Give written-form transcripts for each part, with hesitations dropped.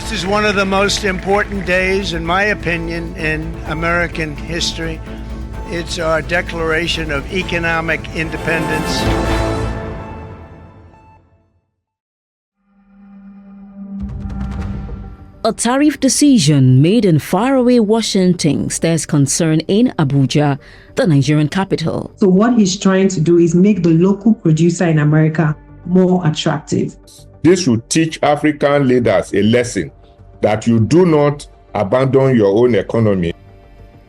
This is one of the most important days, in my opinion, in American history. It's our declaration of economic independence. A tariff decision made in faraway Washington stirs concern in Abuja, the Nigerian capital. So what he's trying to do is make the local producer in America more attractive. This should teach African leaders a lesson that you do not abandon your own economy.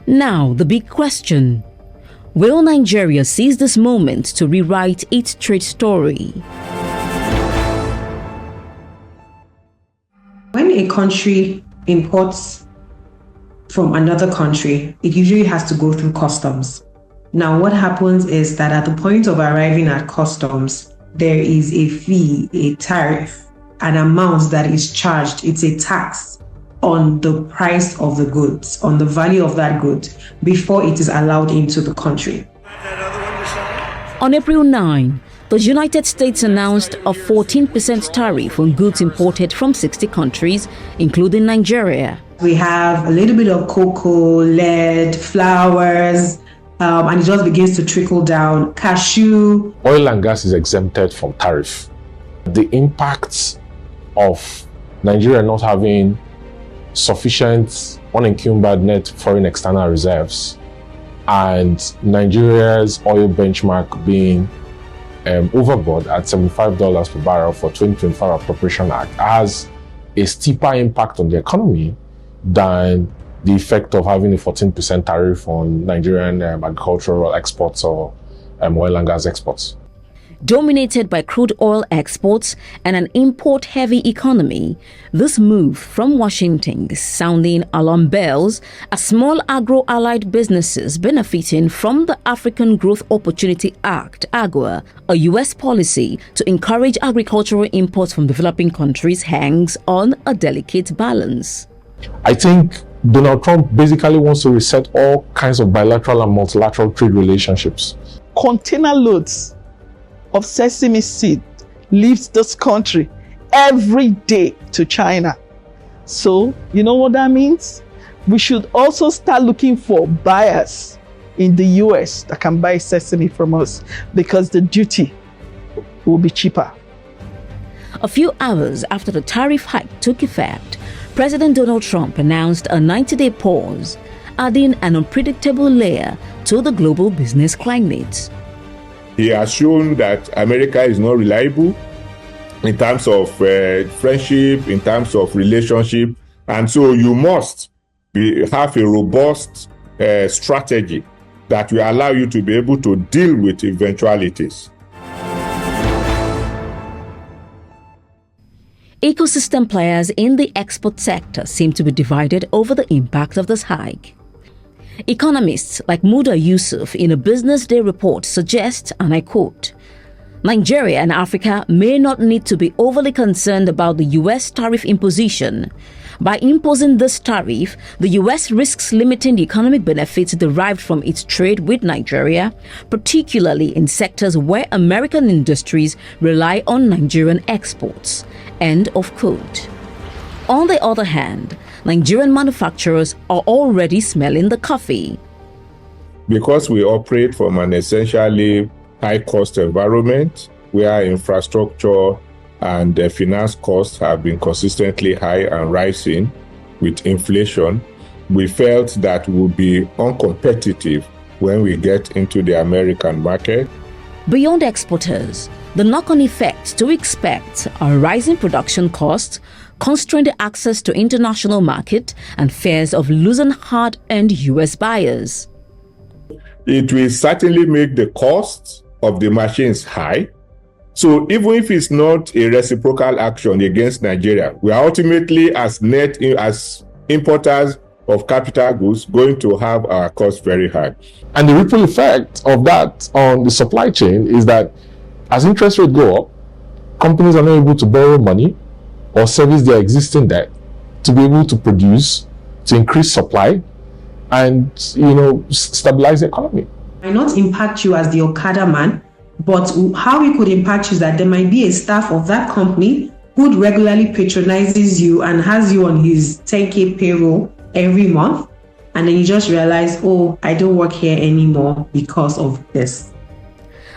Now, the big question. Will Nigeria seize this moment to rewrite its trade story? When a country imports from another country, it usually has to go through customs. Now, what happens is that at the point of arriving at customs, there is a fee, a tariff, an amount that is charged. It's a tax on the price of the goods, on the value of that good, before it is allowed into the country. On April 9, the United States announced a 14% tariff on goods imported from 60 countries, including Nigeria. We have a little bit of cocoa, lead, flowers, and it just begins to trickle down. Cashew. Oil and gas is exempted from tariff. The impacts of Nigeria not having sufficient unencumbered net foreign external reserves and Nigeria's oil benchmark being overboard at $75 per barrel for 2025 Appropriation Act has a steeper impact on the economy than the effect of having a 14% tariff on Nigerian agricultural exports or oil and gas exports. Dominated by crude oil exports and an import-heavy economy, this move from Washington is sounding alarm bells as small agro-allied businesses benefiting from the African Growth Opportunity Act, AGWA, a U.S. policy to encourage agricultural imports from developing countries, hangs on a delicate balance. I think Donald Trump basically wants to reset all kinds of bilateral and multilateral trade relationships. Container loads of sesame seed leaves this country every day to China. So, you know what that means? We should also start looking for buyers in the US that can buy sesame from us because the duty will be cheaper. A few hours after the tariff hike took effect, President Donald Trump announced a 90-day pause, adding an unpredictable layer to the global business climate. He has shown that America is not reliable in terms of friendship, in terms of relationship. And so you must have a robust strategy that will allow you to be able to deal with eventualities. Ecosystem players in the export sector seem to be divided over the impact of this hike. Economists like Muda Yusuf in a Business Day report suggest, and I quote, Nigeria and Africa may not need to be overly concerned about the U.S. tariff imposition. By imposing this tariff, the U.S. risks limiting the economic benefits derived from its trade with Nigeria, particularly in sectors where American industries rely on Nigerian exports. End of quote. On the other hand, Nigerian manufacturers are already smelling the coffee. Because we operate from an essentially high-cost environment where infrastructure and finance costs have been consistently high and rising with inflation, we felt that we would be uncompetitive when we get into the American market. Beyond exporters, the knock-on effects to expect are rising production costs, constrained access to international market, and fears of losing hard-earned U.S. buyers. It will certainly make the cost of the machines high. So even if it's not a reciprocal action against Nigeria, we are ultimately as importers of capital goods going to have our costs very high. And the ripple effect of that on the supply chain is that as interest rates go up, companies are not able to borrow money or service their existing debt to be able to produce, to increase supply, and stabilize the economy. It might not impact you as the Okada man, but how it could impact you is that there might be a staff of that company who regularly patronizes you and has you on his 10K payroll every month, and then you just realize, oh, I don't work here anymore because of this.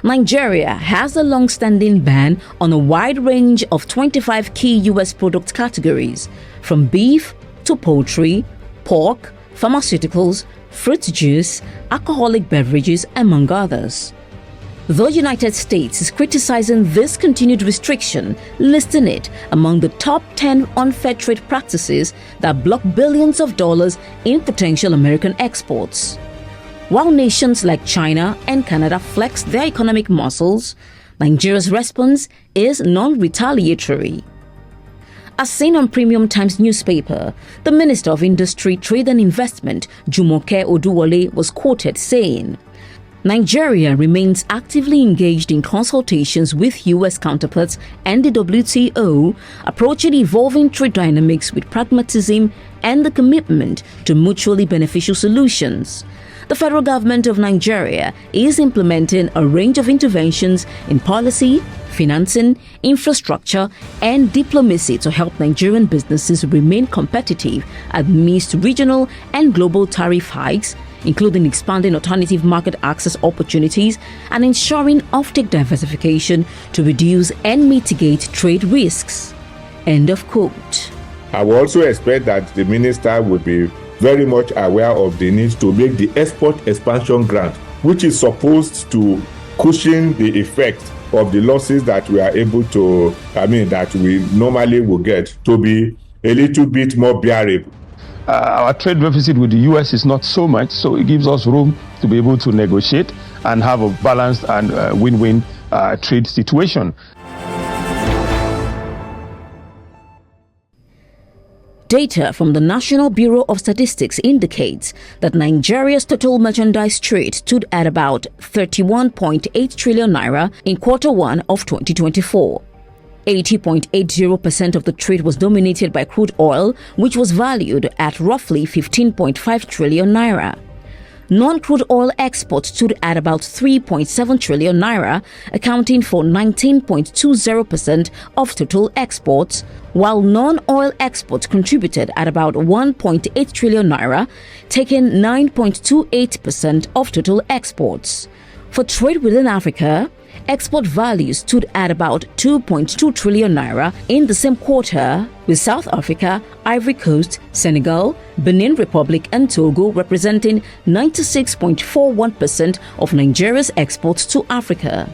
Nigeria has a long-standing ban on a wide range of 25 key U.S. product categories, from beef to poultry, pork, pharmaceuticals, fruit juice, alcoholic beverages, among others. The United States is criticizing this continued restriction, listing it among the top 10 unfair trade practices that block billions of dollars in potential American exports. While nations like China and Canada flex their economic muscles, Nigeria's response is non-retaliatory. As seen on Premium Times newspaper, the Minister of Industry, Trade and Investment, Jumoke Oduwole, was quoted saying, Nigeria remains actively engaged in consultations with U.S. counterparts and the WTO, approaching evolving trade dynamics with pragmatism and the commitment to mutually beneficial solutions. The federal government of Nigeria is implementing a range of interventions in policy, financing, infrastructure, and diplomacy to help Nigerian businesses remain competitive amidst regional and global tariff hikes, including expanding alternative market access opportunities and ensuring offtake diversification to reduce and mitigate trade risks. End of quote. I would also expect that the minister would be very much aware of the need to make the export expansion grant, which is supposed to cushion the effect of the losses that we are able to, that we normally will get, to be a little bit more bearable. Our trade deficit with the U.S. is not so much, so it gives us room to be able to negotiate and have a balanced and win-win trade situation. Data from the National Bureau of Statistics indicates that Nigeria's total merchandise trade stood at about 31.8 trillion naira in Q1 of 2024. 80.80% of the trade was dominated by crude oil, which was valued at roughly 15.5 trillion naira. Non-crude oil exports stood at about 3.7 trillion naira, accounting for 19.20% of total exports, while non-oil exports contributed at about 1.8 trillion naira, taking 9.28% of total exports. For trade within Africa, export value stood at about 2.2 trillion naira in the same quarter, with South Africa, Ivory Coast, Senegal, Benin Republic and Togo representing 96.41% of Nigeria's exports to Africa.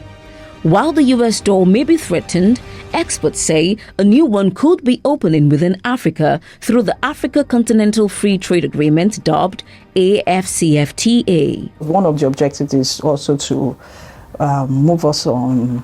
While the US door may be threatened, experts say a new one could be opening within Africa through the Africa Continental Free Trade Agreement dubbed AFCFTA. One of the objectives is also to move us on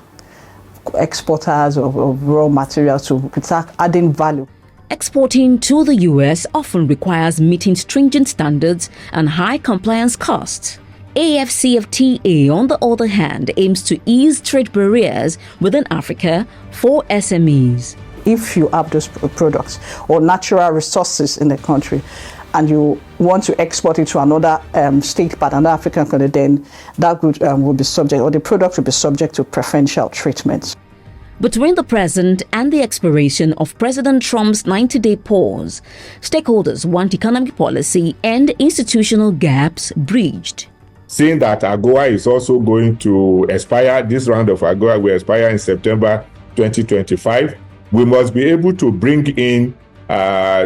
exporters of raw materials to start adding value. Exporting to the US often requires meeting stringent standards and high compliance costs. AFCFTA, on the other hand, aims to ease trade barriers within Africa for SMEs. If you have those products or natural resources in the country and you want to export it to another state part, another African country, then that good will be subject, or the product will be subject to preferential treatment. Between the present and the expiration of President Trump's 90-day pause, stakeholders want economic policy and institutional gaps bridged. Seeing that AGOA is also going to expire, this round of AGOA will expire in September 2025, we must be able to bring in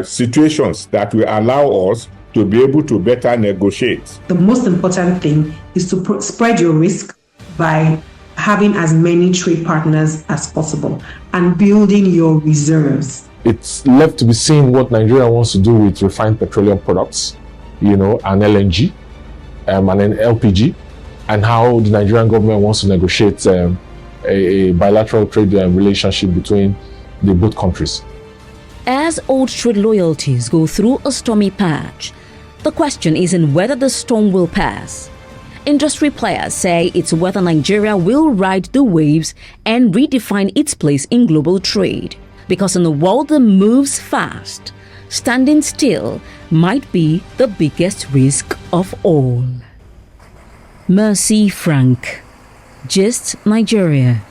situations that will allow us to be able to better negotiate. The most important thing is to spread your risk by having as many trade partners as possible and building your reserves. It's left to be seen what Nigeria wants to do with refined petroleum products, and LNG. And then LPG, and how the Nigerian government wants to negotiate a bilateral trade relationship between the both countries. As old trade loyalties go through a stormy patch, the question isn't whether the storm will pass. Industry players say it's whether Nigeria will ride the waves and redefine its place in global trade. Because in a world that moves fast, standing still might be the biggest risk of all. Mercy Frank, Gist Nigeria.